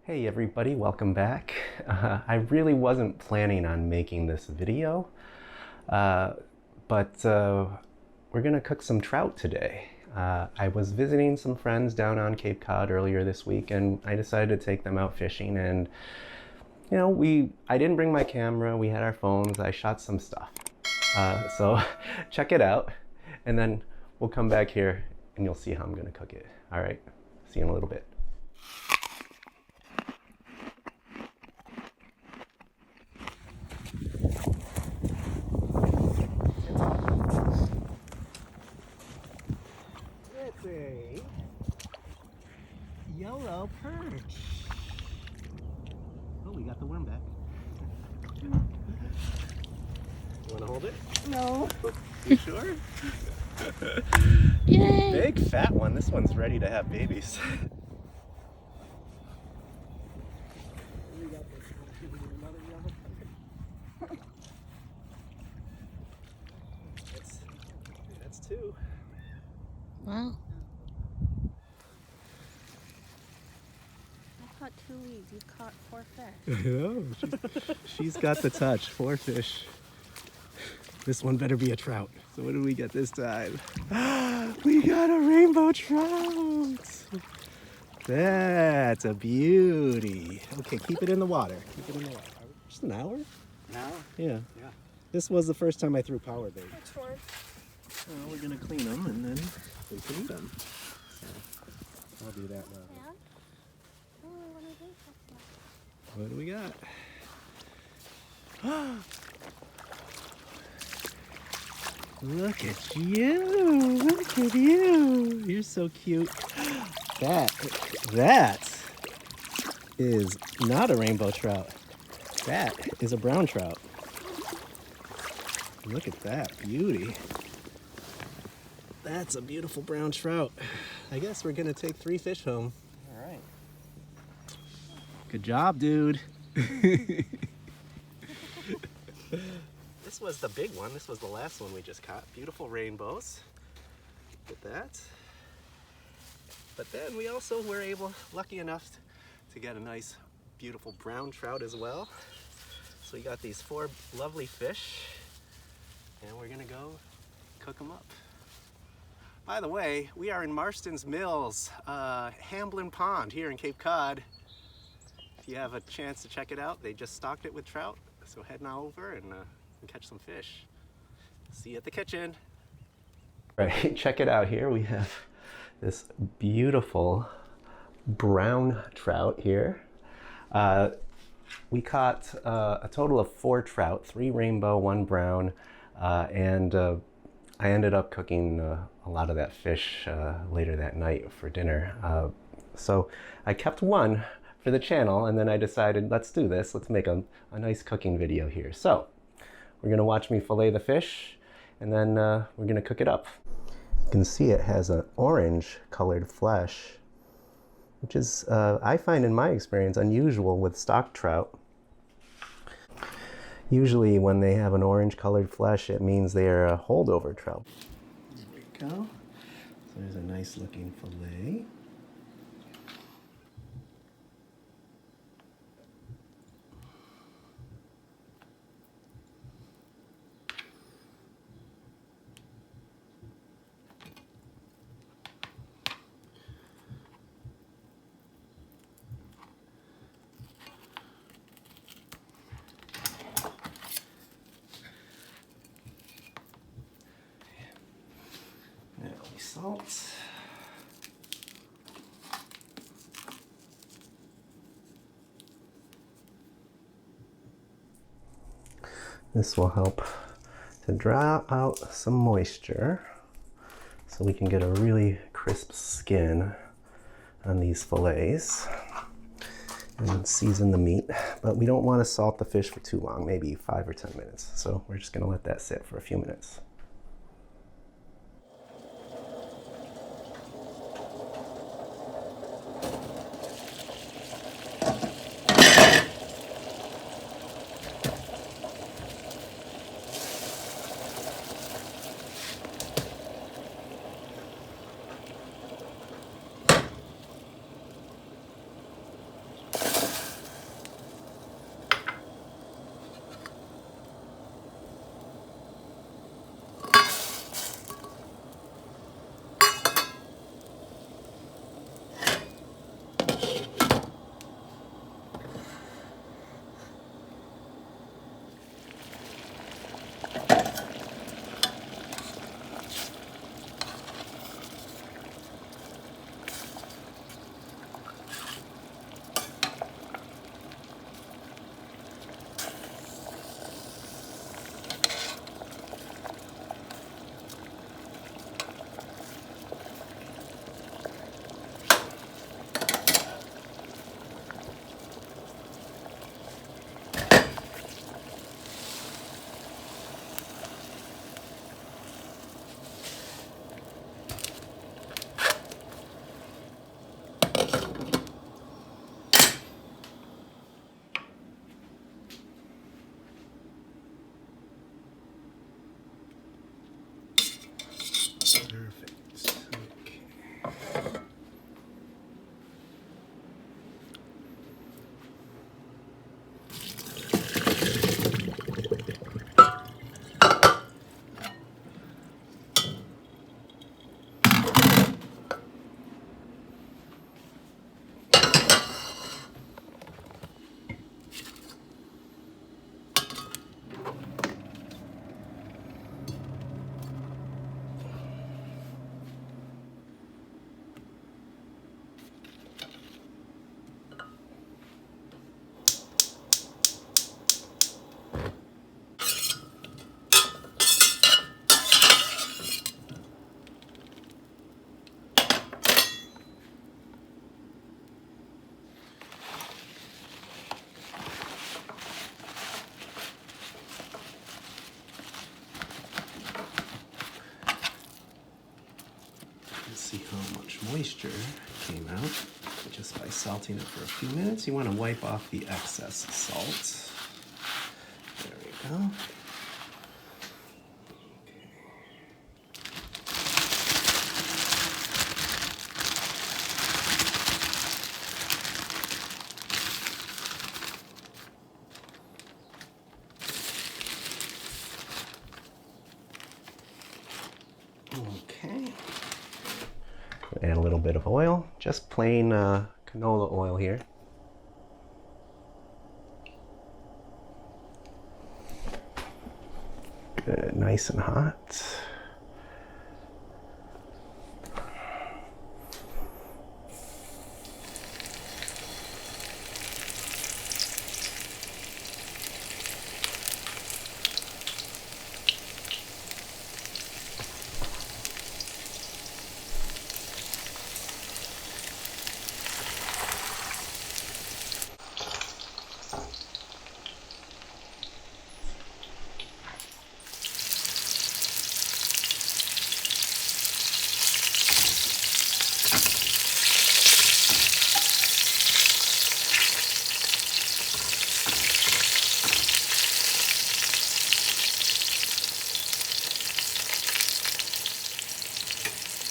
Hey everybody, welcome back. I really wasn't planning on making this video, but we're gonna cook some trout today. I was visiting some friends down on Cape Cod earlier this week, and I decided to take them out fishing. And you know, I didn't bring my camera. We had our phones. I shot some stuff. So check it out, and then we'll come back here and you'll see how I'm gonna cook it. All right, see you in a little bit. It's a yellow perch. Oh, we got the worm back. You want to hold it? No. You sure? Yay! Big fat one. This one's ready to have babies. That's two. Wow. I caught 2 weeds. You caught 4 fish. I know. She's got the touch. 4 fish. This one better be a trout. So what did we get this time? We got a rainbow trout. That's a beauty. Okay, keep it in the water. Keep it in the water. Just an hour? An hour? Yeah. Yeah. This was the first time I threw Powerbait. That's short. Well, we're gonna clean them and then we can eat them. So I'll do that now. Yeah? Oh, what is this? What do we got? Look at you! Look at you! You're so cute. That is not a rainbow trout. That is a brown trout. Look at that beauty. That's a beautiful brown trout. I guess we're gonna take 3 fish home. All right. Good job, dude. This was the big one. This was the last one we just caught. Beautiful rainbows. Look at that. But then we also were lucky enough to get a nice, beautiful brown trout as well. So we got these 4 lovely fish, and we're gonna go cook them up. By the way, we are in Marston's Mills, Hamblin Pond here in Cape Cod. If you have a chance to check it out, they just stocked it with trout. So head now over and catch some fish. See you at the kitchen. All right, check it out here. We have this beautiful brown trout here. We caught a total of 4 trout, 3 rainbow, 1 brown, and I ended up cooking a lot of that fish later that night for dinner. So I kept 1 for the channel, and then I decided, let's do this. Let's make a nice cooking video here. So we're gonna watch me fillet the fish, and then we're gonna cook it up. You can see it has an orange colored flesh, which is, I find in my experience, unusual with stock trout. Usually when they have an orange colored flesh, it means they are a holdover trout. There we go. So there's a nice looking fillet. Salt. This will help to draw out some moisture so we can get a really crisp skin on these fillets and season the meat. But we don't want to salt the fish for too long, maybe 5 or 10 minutes. So we're just going to let that sit for a few minutes. moisture came out just by salting it for a few minutes. You want to wipe off the excess salt. There we go. Okay. Add a little bit of oil, just plain canola oil here. Good, nice and hot.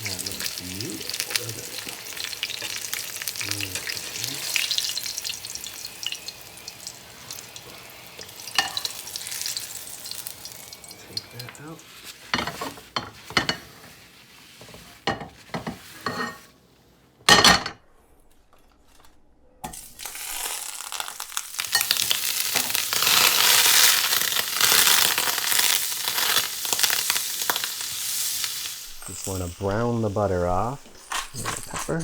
That looks beautiful, doesn't it? Take that out. Just want to brown the butter off. And the pepper.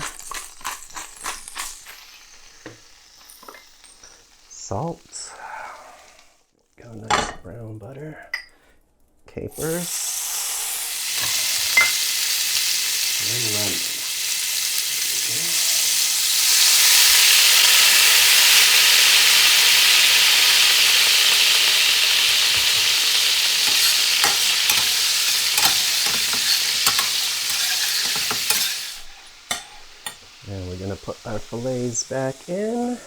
Salt. Got a nice brown butter. Capers. And lemon. Okay. And we're going to put our fillets back in.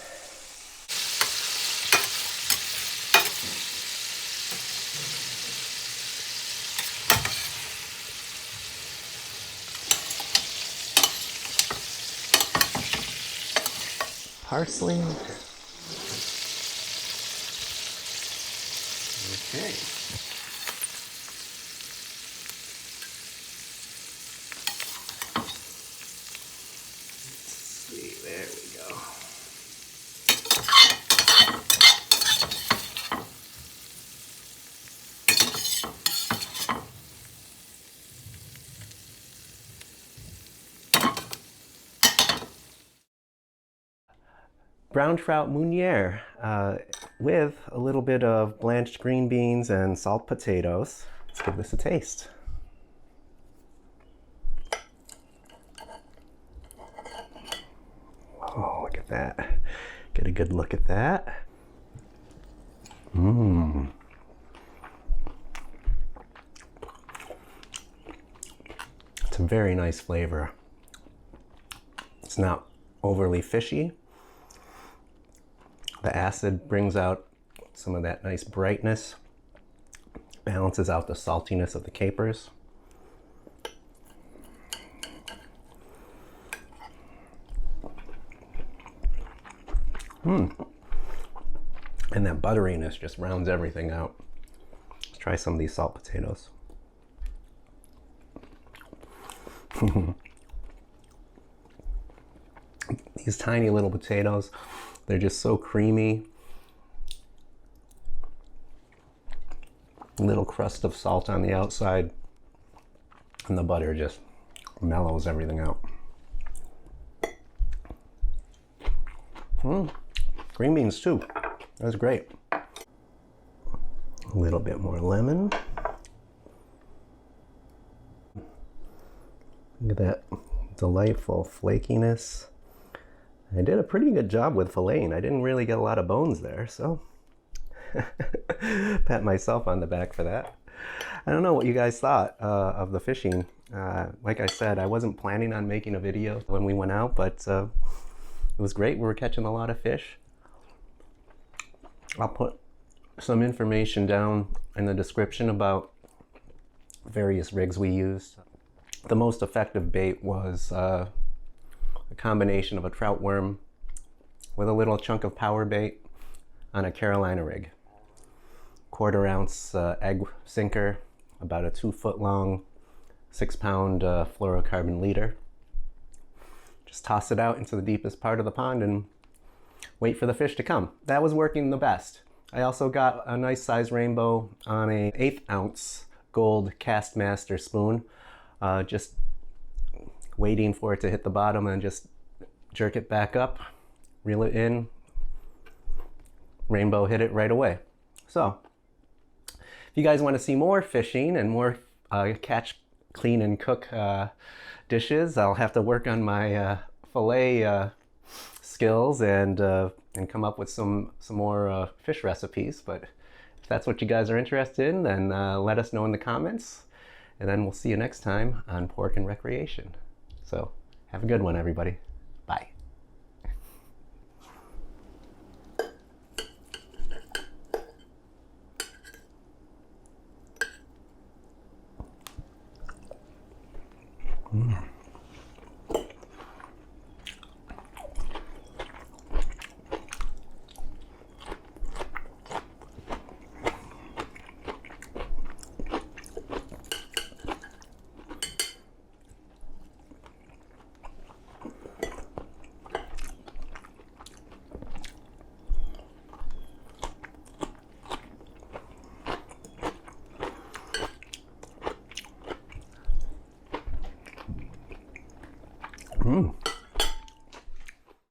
Parsley. Okay. There we go. Brown Trout Meunière with a little bit of blanched green beans and salt potatoes. Let's give this a taste. Oh, look at that. Get a good look at that. Mmm. It's a very nice flavor. It's not overly fishy. The acid brings out some of that nice brightness, balances out the saltiness of the capers. And that butteriness just rounds everything out. Let's try some of these salt potatoes. These tiny little potatoes, they're just so creamy. Little crust of salt on the outside, and the butter just mellows everything out. Green beans too. That's great. A little bit more lemon. Look at that delightful flakiness. I did a pretty good job with filleting. I didn't really get a lot of bones there, so pat myself on the back for that. I don't know what you guys thought of the fishing Like I said, I wasn't planning on making a video when we went out, but it was great. We were catching a lot of fish. I'll put some information down in the description about various rigs we used. The most effective bait was a combination of a trout worm with a little chunk of Powerbait on a Carolina rig. 1/4 ounce egg sinker, about a 2-foot long, 6-pound fluorocarbon leader. Just toss it out into the deepest part of the pond and wait for the fish to come. That was working the best. I also got a nice size rainbow on a 1/8 ounce gold Kastmaster spoon. Just waiting for it to hit the bottom and just jerk it back up, reel it in. Rainbow hit it right away. So, if you guys want to see more fishing and more catch, clean, and cook dishes, I'll have to work on my fillet skills and come up with some more fish recipes. But if that's what you guys are interested in, then let us know in the comments. And then we'll see you next time on Pork and Recreation. So, have a good one, everybody. Bye. Mm.